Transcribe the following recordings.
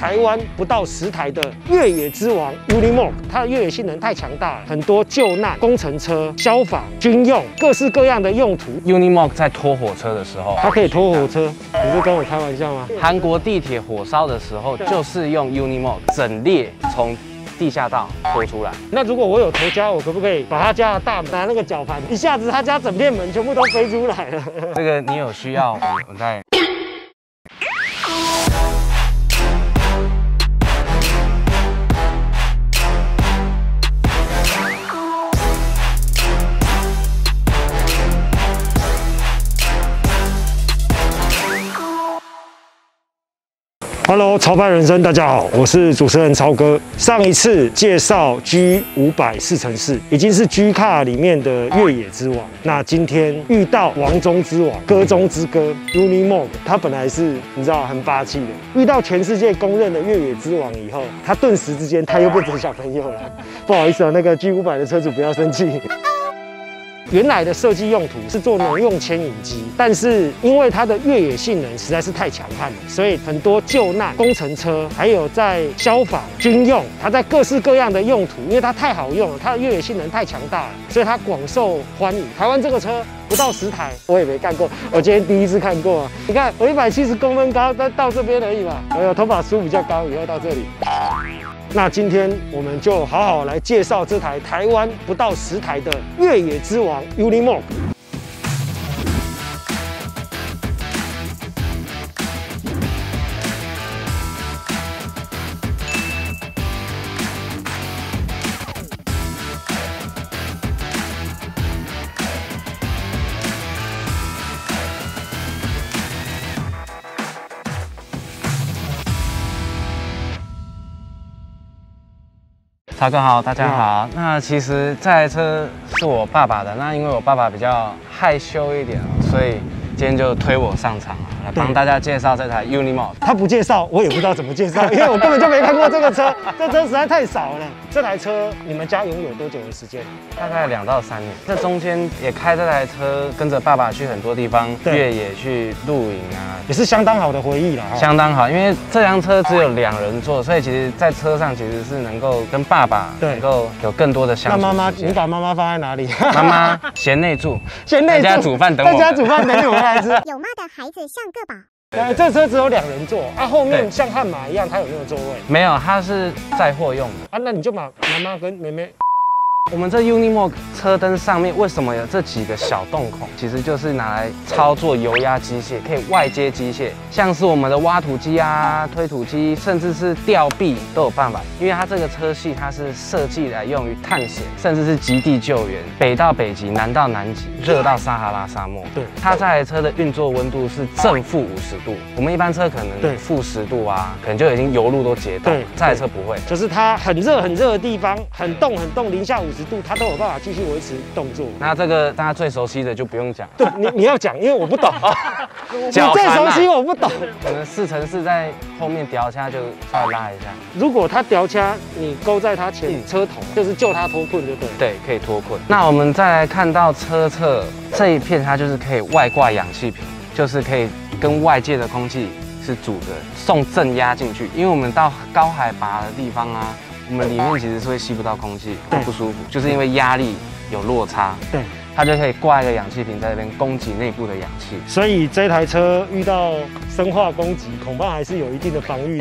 台湾不到10台的越野之王 Unimog， 它的越野性能太强大了，很多救难、工程车、消防、军用，各式各样的用途。Unimog 在拖火车的时候，它可以拖火车，你是跟我开玩笑吗？韩国地铁火烧的时候，就是用 Unimog 整列从地下道拖出来。那如果我有头家，我可不可以把他家的大门拿那个绞盘，一下子他家整片门全部都飞出来了？这个你有需要，我再。Hello， 潮派人生，大家好，我是主持人超哥。上一次介绍 G500 4x4，已经是 G Car 里面的越野之王。那今天遇到王中之王，歌中之歌 Unimog， 他本来是你知道很霸气的，遇到全世界公认的越野之王以后，他顿时之间他又变成小朋友了。不好意思啊，那个 G500 的车主不要生气。原来的设计用途是做农用牵引机，但是因为它的越野性能实在是太强悍了，所以很多救难、工程车，还有在消防、军用，它在各式各样的用途，因为它太好用了，它的越野性能太强大了，所以它广受欢迎。台湾这个车不到10台，我也没干过，我今天第一次看过啊。你看我170公分高，但到这边而已嘛，我有头发梳比较高，以后到这里。那今天我们就好好来介绍这台台湾不到10台的越野之王 Unimog。超哥好，大家好。那其实这台车是我爸爸的，那因为我爸爸比较害羞一点，所以今天就推我上场来帮大家介绍这台 Unimog。他不介绍，我也不知道怎么介绍，因为我根本就没看过这个车，这车实在太少了。这台车你们家拥有多久的时间？大概2到3年。这中间也开这台车，跟着爸爸去很多地方越野去露营啊，也是相当好的回忆啦。相当好，因为这辆车只有2人座，所以其实在车上其实是能够跟爸爸能够有更多的相处。那妈妈，你把妈妈放在哪里？妈妈贤内助，贤内助，在家煮饭等我们。在家煮饭等你回来吃。有妈的孩子像个宝。这车只有2人座啊，后面像悍马一样，它有没有座位？没有，它是载货用的啊。那你就把妈妈跟妹妹。我们这 Unimog 车灯上面为什么有这几个小洞孔？其实就是拿来操作油压机械，可以外接机械，像是我们的挖土机啊、推土机，甚至是吊臂都有办法。因为它这个车系它是设计来用于探险，甚至是极地救援，北到北极，南到南极，热到撒哈拉沙漠。对，它这台车的运作温度是正负50度，我们一般车可能负10度啊，可能就已经油路都结冻。这台车不会，就是它很热的地方，很冻零下50度，它都有办法继续维持动作。那这个大家最熟悉的就不用讲，对你要讲，因为我不懂。你最熟悉我不懂。可能4x4在后面吊掐就稍微拉一下。如果它吊掐，你勾在它前车头，就是救它脱困就对了。对，可以脱困。那我们再来看到车侧这一片，它就是可以外挂氧气瓶，就是可以跟外界的空气是阻隔，送正压进去。因为我们到高海拔的地方啊。我们里面其实是会吸不到空气，会不舒服，就是因为压力有落差。对，它就可以挂一个氧气瓶在那边供给内部的氧气。所以这台车遇到生化攻击，恐怕还是有一定的防御。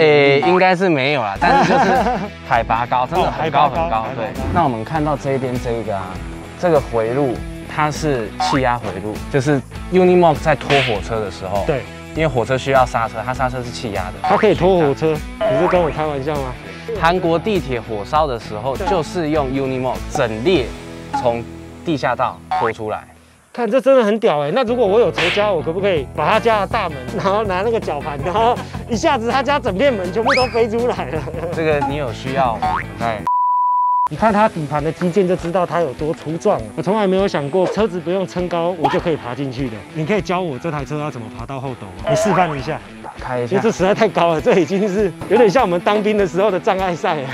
应该是没有啦，但是就是海拔高，真的很高很高。对，那我们看到这边这个啊，这个回路它是气压回路，就是 Unimog 在拖火车的时候，对，因为火车需要刹车，它刹车是气压的，它可以拖火车。你是跟我开玩笑吗？韩国地铁火烧的时候，就是用 Unimog 整列从地下道拖出来。看，这真的很屌哎！那如果我有头家，我可不可以把他家的大门，然后拿那个绞盘，然后一下子他家整片门全部都飞出来了？这个你有需要，哎。你看它底盘的基建就知道它有多粗壮。我从来没有想过车子不用撑高我就可以爬进去的。你可以教我这台车要怎么爬到后斗吗？你示范一下，开一下。因为这实在太高了，这已经是有点像我们当兵的时候的障碍赛了。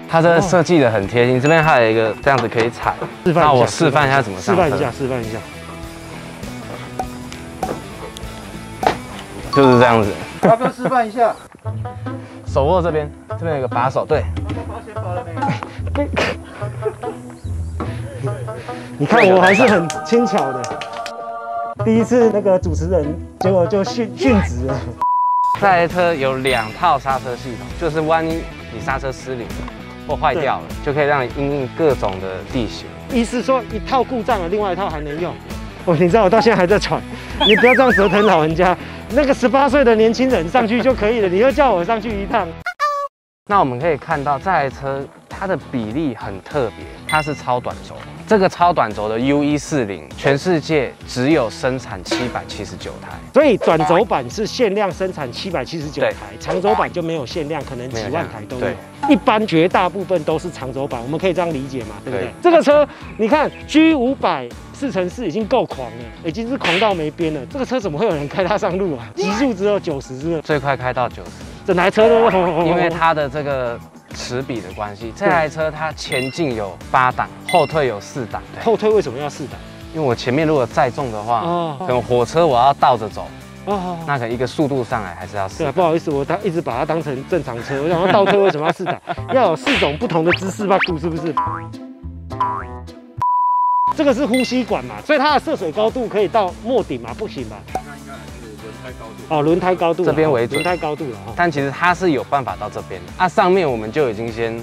它这个设计的很贴心，这边还有一个这样子可以踩。那我示范一下怎么上车。示范一下。就是这样子。要不要示范一下？手握这边有个把手，对。你看我还是很轻巧的。第一次那个主持人，结果就殉职了。这台车有2套刹车系统，就是万一你刹车失灵或坏掉了，就可以让你因应各种的地形。意思说一套故障了，另外一套还能用。哦，你知道我到现在还在喘，你不要这样折腾老人家。那个18岁的年轻人上去就可以了，你又叫我上去一趟。那我们可以看到这台车它的比例很特别，它是超短轴。这个超短轴的 U140，全世界只有生产779台，所以短轴版是限量生产779台，长轴版就没有限量，可能几万台都有。一般绝大部分都是长轴版，我们可以这样理解嘛，对不对？这个车你看 G500 4x4已经够狂了，已经是狂到没边了。这个车怎么会有人开它上路啊？极速只有90，是不是？最快开到90。整台车都因为它的这个齿比的关系，这台车它前进有8档，后退有4档。后退为什么要4档？因为我前面如果载重的话，可能火车我要倒着走。那可能一个速度上来还是要4档。对啊，不好意思，我一直把它当成正常车。我想说倒退为什么要4档？要有4种不同的姿势吧，是不是？这个是呼吸管嘛，所以它的涉水高度可以到末顶嘛？不行吧？那应该是轮胎高度。哦，轮胎高度这边为准，轮胎高度了。但其实它是有办法到这边啊，上面我们就已经先。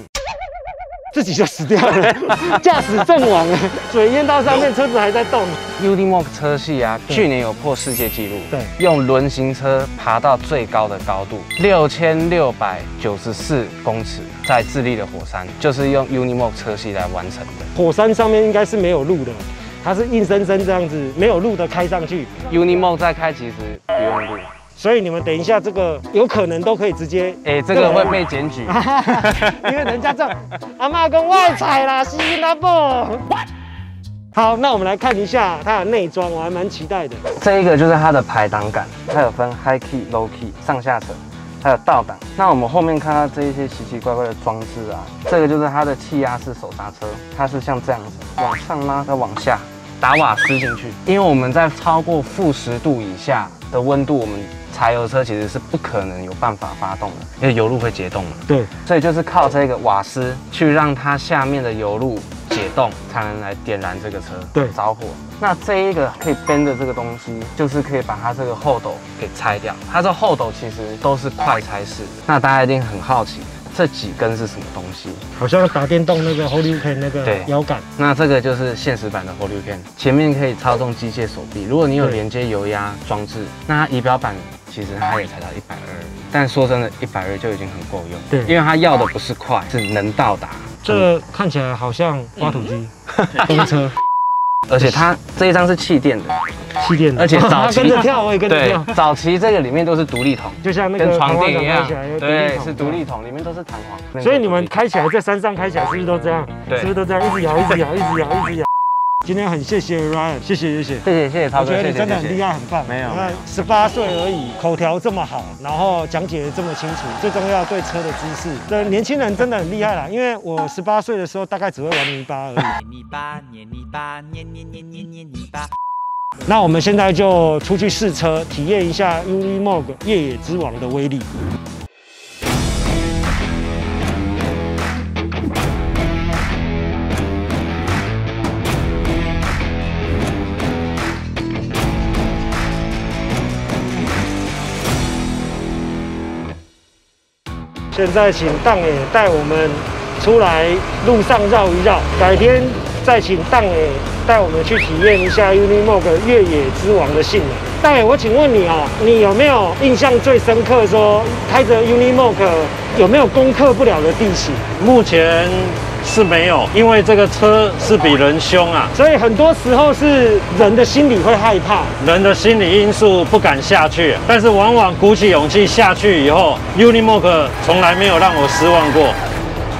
自己就死掉了，驾驶阵亡了，水淹到上面，车子还在动。Unimog 车系啊，去年有破世界纪录，对，用轮型车爬到最高的高度6694公尺，在智利的火山，就是用 Unimog 车系来完成的。火山上面应该是没有路的，它是硬生生这样子没有路的开上去。Unimog 再开其实不用路。所以你们等一下，这个有可能都可以直接，这个会被检举，因为人家这阿嬷跟外踩啦，西那不。好，那我们来看一下它的内装，我还蛮期待的。这一个就是它的排档杆，它有分 high key、low key 上下层，还有倒档。那我们后面看到这一些奇奇怪怪的装置啊，这个就是它的气压式手刹车，它是像这样子往上拉，再往下打瓦斯进去。因为我们在超过-10度以下的温度，我们柴油车其实是不可能有办法发动的，因为油路会解冻嘛。对，所以就是靠这个瓦斯去让它下面的油路解冻，才能来点燃这个车，对，着火。那这一个可以编的这个东西，就是可以把它这个后斗给拆掉。它这后斗其实都是快拆式的。那大家一定很好奇，这几根是什么东西？好像打电动那个 Holycan 那个摇杆。那这个就是现实版的 Holycan， 前面可以操纵机械手臂。如果你有连接油压装置，那它仪表板其实它也才到120，但说真的，120就已经很够用。对，因为它要的不是快，是能到达。这个看起来好像挖土机、公车，而且它这一张是气垫的，而且早期跟着跳，我也跟着跳。早期这个里面都是独立筒，就像那个床垫一样，对，是独立筒，里面都是弹簧。所以你们开起来在山上开起来是不是都这样？对，是不是都这样一直摇，一直摇，一直摇，一直摇？今天很谢谢 Ryan， 谢谢涛哥，我觉得你真的很厉害，很棒。没有，18岁而已，口条这么好，然后讲解得这么清楚，最重要对车的知识。这年轻人真的很厉害啦，因为我18岁的时候大概只会玩泥巴而已。泥巴，捏泥巴，捏泥巴。那我们现在就出去试车，体验一下 Unimog 越野之王的威力。现在请荡爷带我们出来路上绕一绕，改天再请荡爷带我们去体验一下 Unimog 越野之王的性能。荡爷，我请问你哦，你有没有印象最深刻说开着 Unimog 有没有攻克不了的地形？目前是没有，因为这个车是比人凶啊，所以很多时候是人的心理会害怕，人的心理因素不敢下去，但是往往鼓起勇气下去以后 ，Unimog 从来没有让我失望过。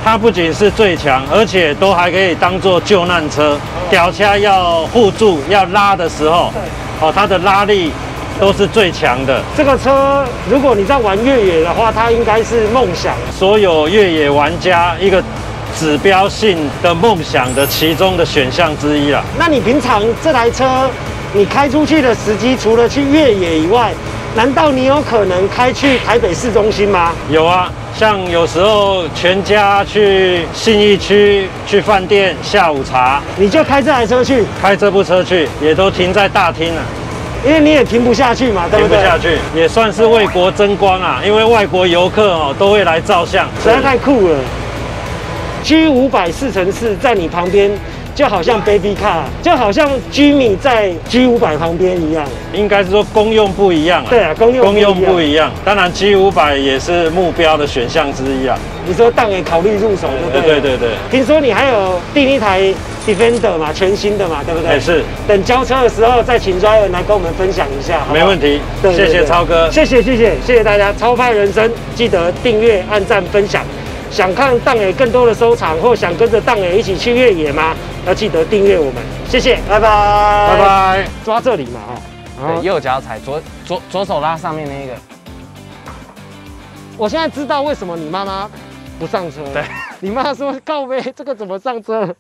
它不仅是最强，而且都还可以当做救难车。吊车要护住、要拉的时候，它的拉力都是最强的。这个车，如果你在玩越野的话，它应该是梦想。所有越野玩家一个指标性的梦想的其中的选项之一啦。那你平常这台车，你开出去的时机，除了去越野以外，难道你有可能开去台北市中心吗？有啊，像有时候全家去信义区去饭店下午茶，你就开这台车去，开这部车去，也都停在大厅了。因为你也停不下去嘛，对不对？停不下去，也算是为国争光啊！因为外国游客哦都会来照相，实在太酷了。G500 4x4在你旁边，就好像 Baby Car， 就好像 Jimmy 在 G500 旁边一样。应该是说功用不一样啊。对啊，功用不一样。当然 G500也是目标的选项之一啊。你说当也考虑入手，对不对？对。听说你还有订一台 Defender 嘛，全新的嘛，对不对？是。等交车的时候再请 Ryan 来跟我们分享一下，好不好？没问题。谢谢超哥，谢谢大家，超派人生记得订阅、按赞、分享。想看荡野更多的收藏，或想跟着荡野一起去越野吗？要记得订阅我们，谢谢，拜拜。抓这里嘛，对，右脚踩，左手拉上面那个。我现在知道为什么你妈妈不上车。对，你妈说靠北，这个怎么上车？